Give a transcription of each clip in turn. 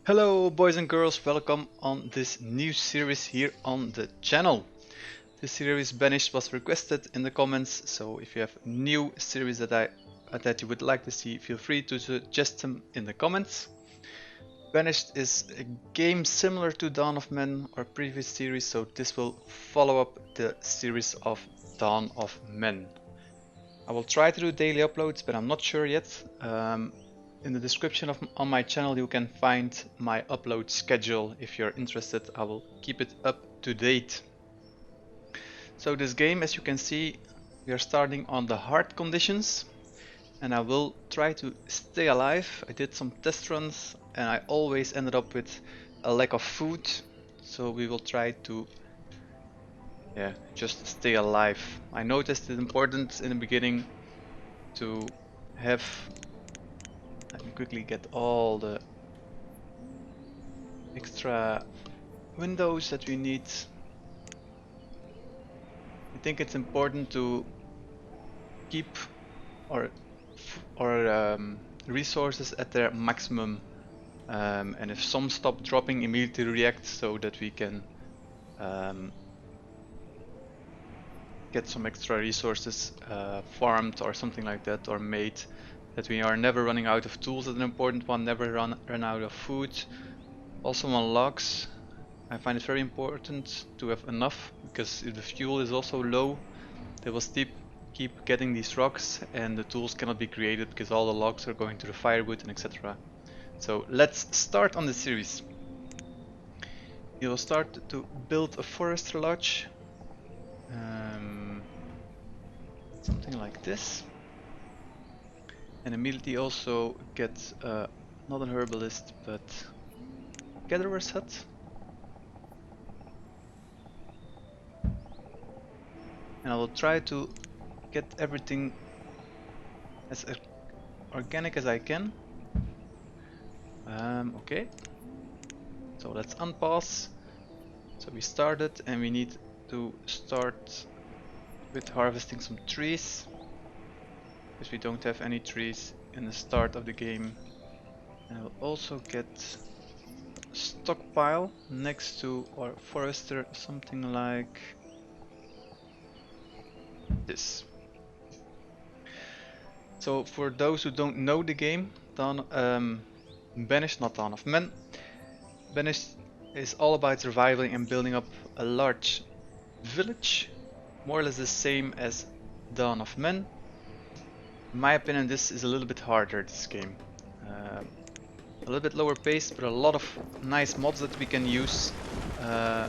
Hello boys and girls, welcome on this new series here on the channel. This series Banished was requested in the comments, so if you have new series that you would like to see, feel free to suggest them in the comments. Banished is a game similar to Dawn of Men, our previous series, so this will follow up the series of Dawn of Men. I will try to do daily uploads, but I'm not sure yet. In the description on my channel you can find my upload schedule. If you're interested, I will keep it up to date. So this game, as you can see, we are starting on the hard conditions and I will try to stay alive. I did some test runs and I always ended up with a lack of food, so we will try to just stay alive. I noticed it important in the beginning to have. Let me quickly get all the extra windows that we need. I think it's important to keep our resources at their maximum, and if some stop dropping, immediately react so that we can get some extra resources farmed or something like that, or made, that we are never running out of tools. Is an important one. Never run out of food. Also on logs, I find it very important to have enough, because if the fuel is also low, they will keep getting these rocks and the tools cannot be created because all the logs are going to the firewood and etc. So let's start on the series. You will start to build a forester lodge, something like this, and immediately also get not an herbalist but gatherer's hut. And I will try to get everything as organic as I can. Okay, so let's unpause. So we started and we need to start with harvesting some trees, because we don't have any trees in the start of the game. And I will also get a stockpile next to our forester, something like this. So for those who don't know the game, Banished, not Dawn of Men, Banished is all about surviving and building up a large village, more or less the same as Dawn of Men. In my opinion, this is a little bit harder, this game. A little bit lower pace, but a lot of nice mods that we can use. I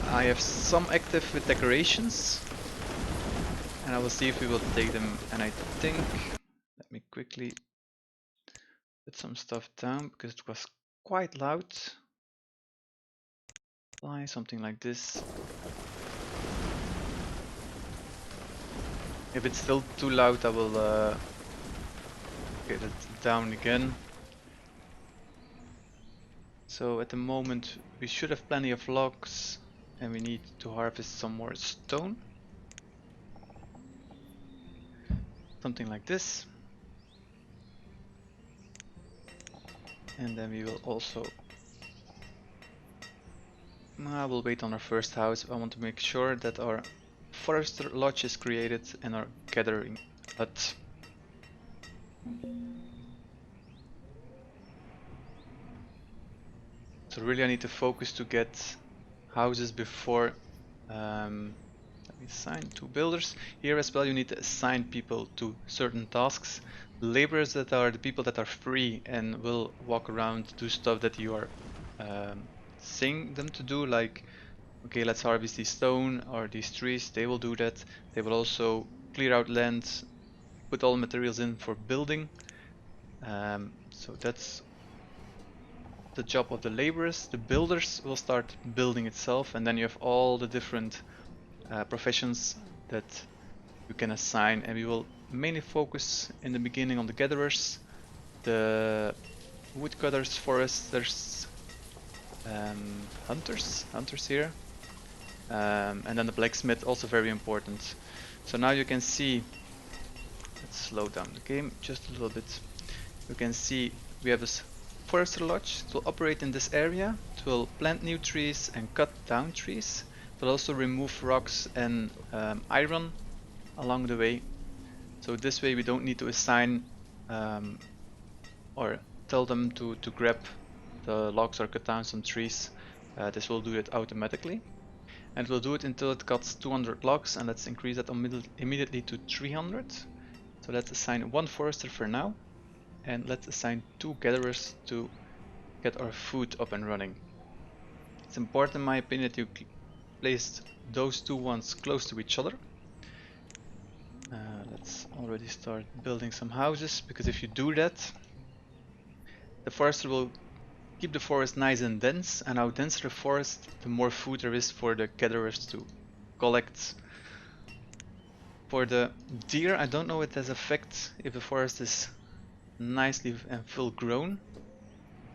have some active with decorations, and I will see if we will take them. And I think, let me quickly put some stuff down because it was quite loud. Apply something like this. If it's still too loud, I will get it down again. So at the moment we should have plenty of logs, and we need to harvest some more stone. Something like this. And then we will also... I will wait on our first house. I want to make sure that our forester lodge is created and our gathering hut. So really I need to focus to get houses before... let me assign 2 builders. Here as well you need to assign people to certain tasks. Laborers that are the people that are free and will walk around, do stuff that you are saying them to do, like okay, let's harvest these stone or these trees. They will do that. They will also clear out land, put all the materials in for building. So that's the job of the laborers. The builders will start building itself, and then you have all the different professions that you can assign, and we will mainly focus in the beginning on the gatherers, the woodcutters, foresters, hunters here, and then the blacksmith, also very important. So now you can see, let's slow down the game just a little bit. You can see we have this forester lodge. It will operate in this area. It will plant new trees and cut down trees. It will also remove rocks and iron along the way. So this way we don't need to assign or tell them to grab the logs or cut down some trees. This will do it automatically. And we'll do it until it cuts 200 logs, and let's increase that immediately to 300. So let's assign one forester for now, and let's assign 2 gatherers to get our food up and running. It's important in my opinion that you place those 2 ones close to each other. Let's already start building some houses, because if you do that, the forester will keep the forest nice and dense, and how denser the forest, the more food there is for the gatherers to collect. For the deer, I don't know if it has effect if the forest is nicely and full grown,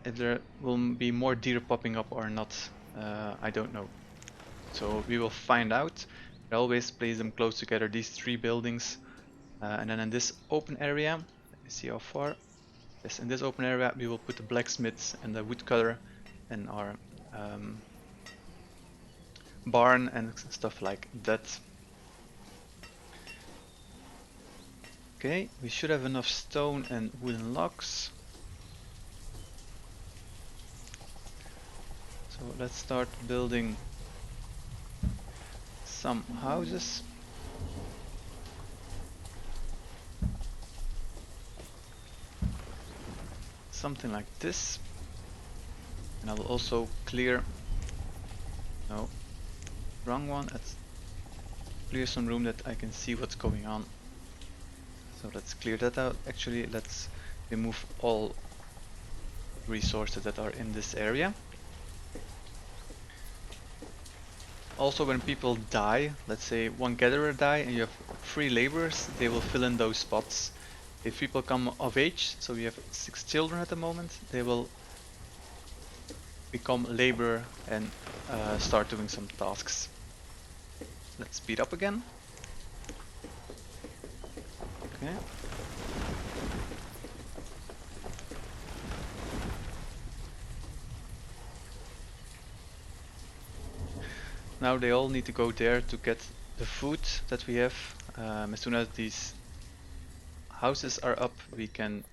if there will be more deer popping up or not. I don't know. So we will find out. I always place them close together, these 3 buildings. And then in this open area, let me see how far. Yes, in this open area we will put the blacksmiths and the woodcutter and our barn and stuff like that. Okay, we should have enough stone and wooden logs. So let's start building some houses. Something like this. And I will also clear, no, wrong one. Let's clear some room that I can see what's going on. So let's clear that out. Actually, let's remove all resources that are in this area. Also, when people die, let's say 1 gatherer die and you have 3 laborers, they will fill in those spots. If people come of age, so we have 6 children at the moment, they will become laborer and start doing some tasks. Let's speed up again. Okay. Now they all need to go there to get the food that we have. As soon as these houses are up, we can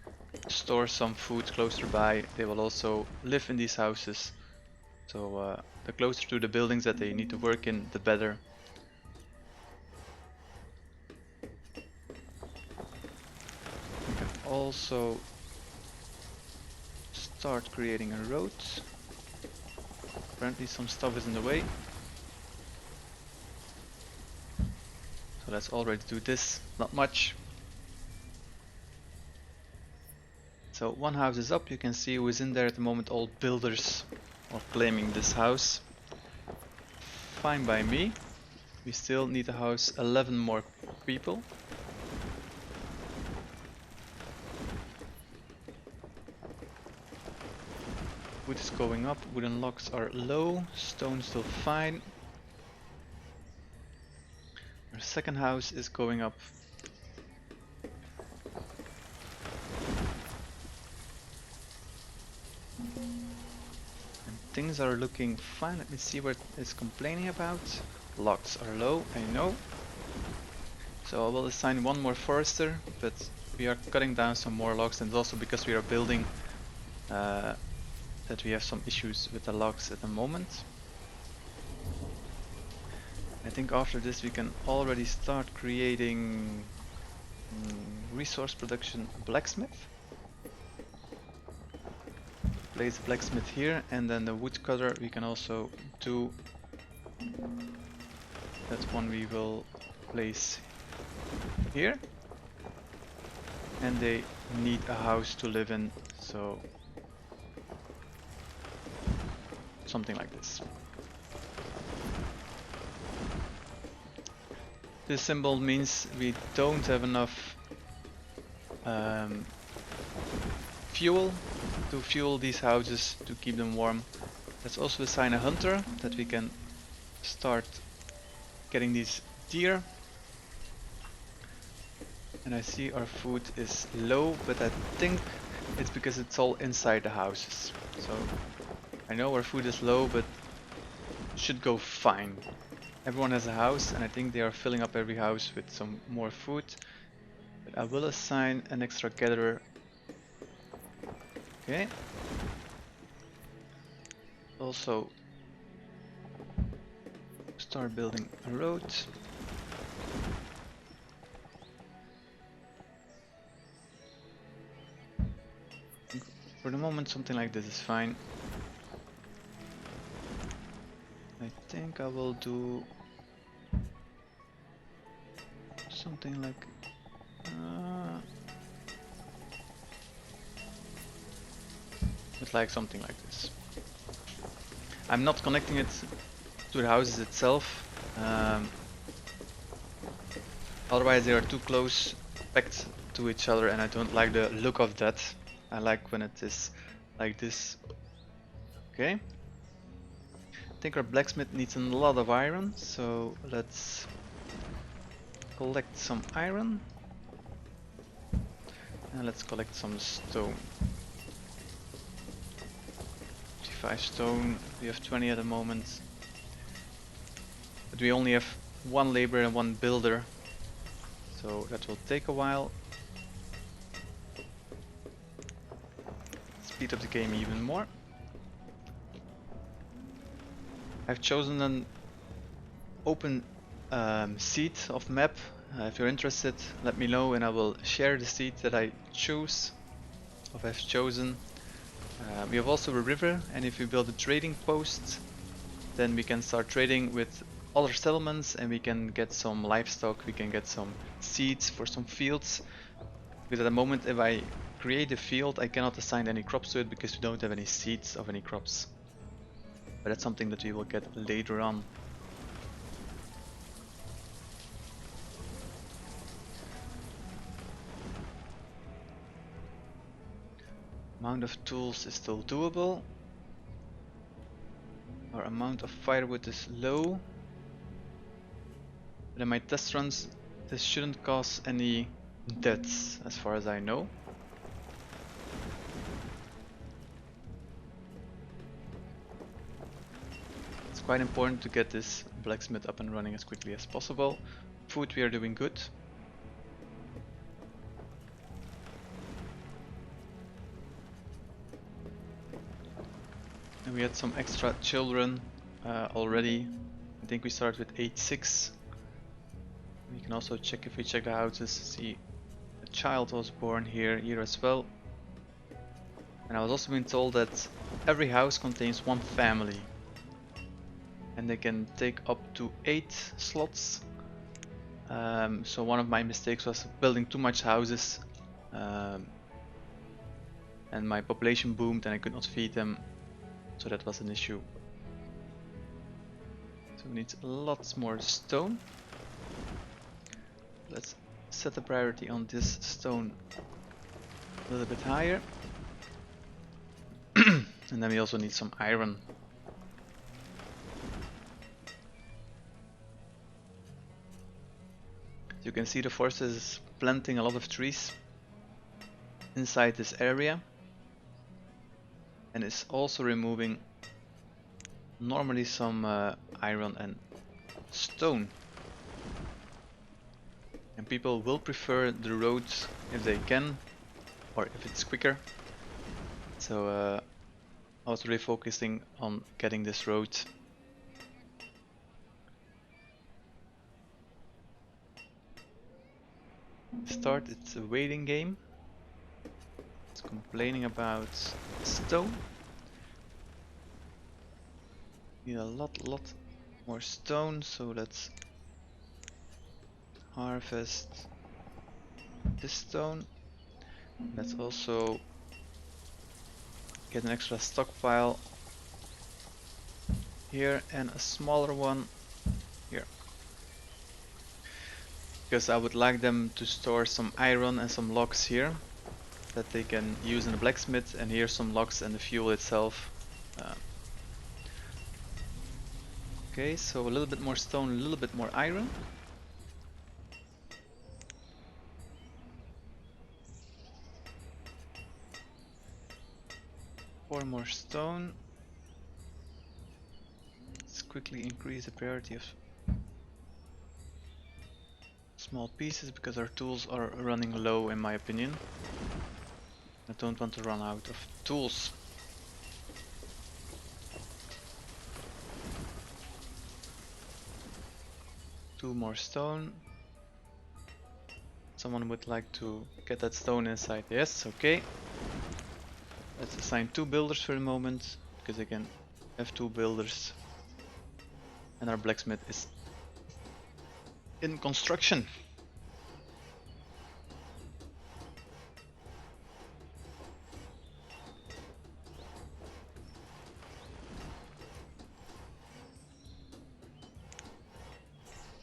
store some food closer by. They will also live in these houses. So the closer to the buildings that they need to work in, the better. We can also start creating a road. Apparently some stuff is in the way. So let's already do this, not much. So 1 house is up, you can see who is in there at the moment. All builders are claiming this house. Fine by me. We still need to house 11 more people. Wood is going up, wooden logs are low, stone still fine. Our second house is going up. And things are looking fine. Let me see what it's complaining about. Logs are low, I know. So I will assign 1 more forester, but we are cutting down some more logs, and also because we are building that we have some issues with the logs at the moment. I think after this we can already start creating resource production blacksmith. Place the blacksmith here, and then the woodcutter we can also do. That one we will place here. And they need a house to live in, so something like this. This symbol means we don't have enough fuel to fuel these houses to keep them warm. Let's also assign a hunter that we can start getting these deer. And I see our food is low, but I think it's because it's all inside the houses. So I know our food is low, but should go fine. Everyone has a house, and I think they are filling up every house with some more food. But I will assign an extra gatherer. Okay. Also start building a road. For the moment something like this is fine. I think I will do something like something like this. I'm not connecting it to the houses itself, otherwise they are too close packed to each other and I don't like the look of that. I like when it is like this. Okay. I think our blacksmith needs a lot of iron, so let's collect some iron and let's collect some stone. 55 stone, we have 20 at the moment, but we only have one laborer and one builder, so that will take a while. Speed up the game even more. I've chosen an open seed of map. If you're interested, let me know and I will share the seed that I choose, or have chosen. We have also a river, and if we build a trading post, then we can start trading with other settlements and we can get some livestock, we can get some seeds for some fields. Because at the moment if I create a field I cannot assign any crops to it because we don't have any seeds of any crops. But that's something that we will get later on. Amount of tools is still doable. Our amount of firewood is low. But in my test runs this shouldn't cause any deaths as far as I know. It's quite important to get this blacksmith up and running as quickly as possible. Food we are doing good. And we had some extra children already. I think we started with 8-6. We can also check, if we check the houses, see a child was born here as well. And I was also being told that every house contains one family. And they can take up to 8 slots. So one of my mistakes was building too much houses. And my population boomed and I could not feed them. So that was an issue. So we need lots more stone. Let's set the priority on this stone a little bit higher. And then we also need some iron. As you can see, the forest is planting a lot of trees inside this area. And is also removing normally some iron and stone. And people will prefer the roads if they can, or if it's quicker. So I was really focusing on getting this road. Start, it's a waiting game. It's complaining about stone. Need a lot more stone, so let's harvest this stone. Let's also get an extra stockpile here and a smaller one here. Because I would like them to store some iron and some logs here that they can use in the blacksmith, and here some logs and the fuel itself. Okay, so a little bit more stone, a little bit more iron. 4 more stone. Let's quickly increase the priority of small pieces because our tools are running low in my opinion. I don't want to run out of tools. Two more stone. Someone would like to get that stone inside. Yes, okay. Let's assign 2 builders for the moment, because I can have 2 builders. And our blacksmith is in construction.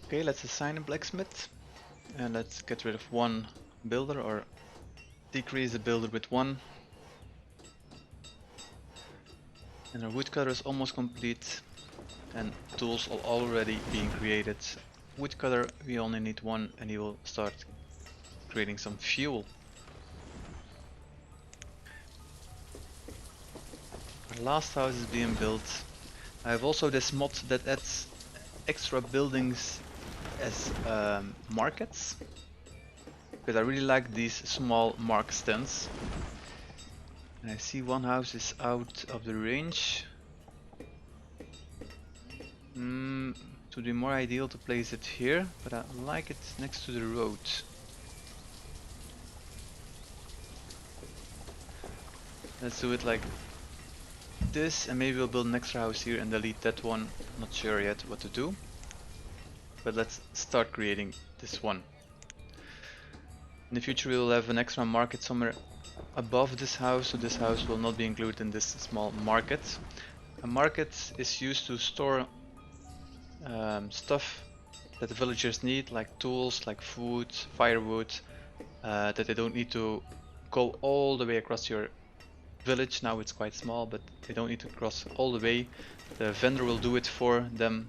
Okay, let's assign a blacksmith. And let's get rid of 1 builder, or decrease the builder with 1. And our woodcutter is almost complete. And tools are already being created. Woodcutter, we only need 1 and he will start creating some fuel. Our last house is being built. I have also this mod that adds extra buildings as markets, because I really like these small mark stands. And I see 1 house is out of the range. It would be more ideal to place it here, but I like it next to the road. Let's do it like this, and maybe we'll build an extra house here and delete that one. Not sure yet what to do, but let's start creating this one. In the future we will have an extra market somewhere above this house, so this house will not be included in this small market. A market is used to store stuff that the villagers need, like tools, like food, firewood, that they don't need to go all the way across your village. Now it's quite small, but they don't need to cross all the way. The vendor will do it for them.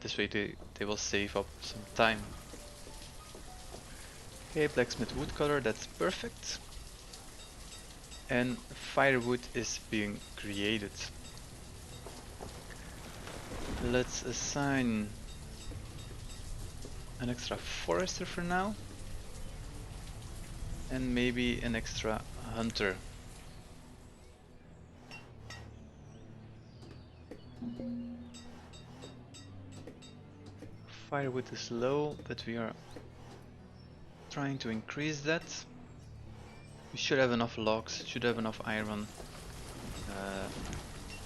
This way they will save up some time. Okay, blacksmith woodcutter, that's perfect. And firewood is being created. Let's assign an extra forester for now. And maybe an extra hunter. Firewood is low, but we are trying to increase that. We should have enough logs, should have enough iron.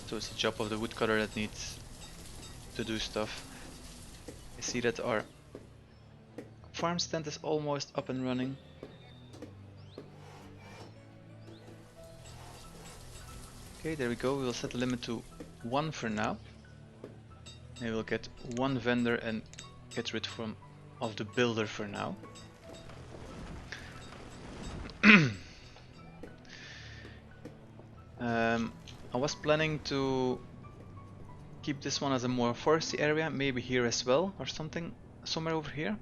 So it's the job of the woodcutter that needs to do stuff. I see that our farm stand is almost up and running. Okay, there we go. We will set the limit to 1 for now. And we'll get 1 vendor and get rid of the builder for now. I was planning to keep this one as a more foresty area, maybe here as well, or something, somewhere over here,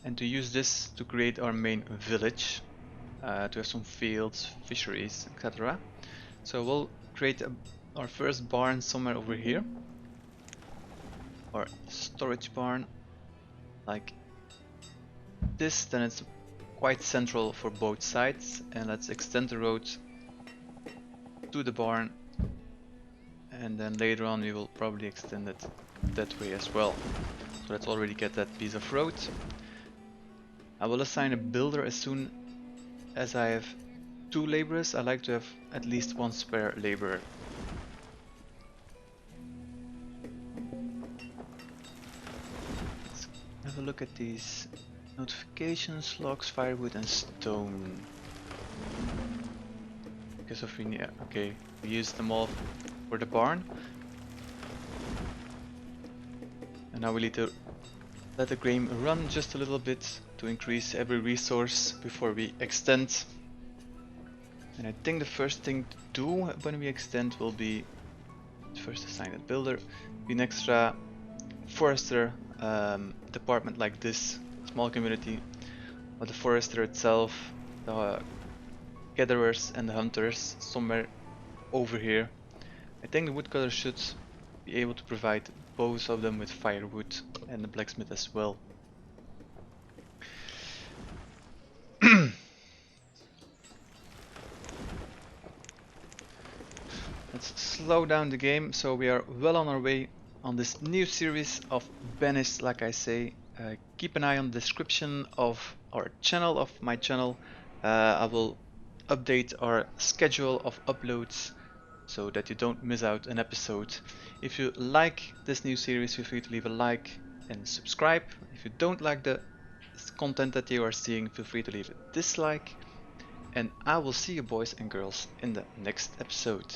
and to use this to create our main village, to have some fields, fisheries, etc. So we'll create our first barn somewhere over here, or storage barn, like this. Then it's quite central for both sides, and let's extend the road to the barn, and then later on we will probably extend it that way as well. So let's already get that piece of road. I will assign a builder as soon as I have 2 laborers. I like to have at least 1 spare laborer. Let's have a look at these notifications, logs, firewood and stone. Because of okay, we used them all for the barn. And now we need to let the game run just a little bit to increase every resource before we extend. And I think the first thing to do when we extend will be first assign a builder, be an extra forester department like this, small community, but the forester itself, the gatherers and the hunters somewhere over here. I think the woodcutter should be able to provide both of them with firewood and the blacksmith as well. Let's slow down the game. So we are well on our way on this new series of Banished, like I say. Keep an eye on the description of our channel, of my channel. I will update our schedule of uploads so that you don't miss out an episode. If you like this new series, feel free to leave a like and subscribe. If you don't like the content that you are seeing, feel free to leave a dislike. And I will see you boys and girls in the next episode.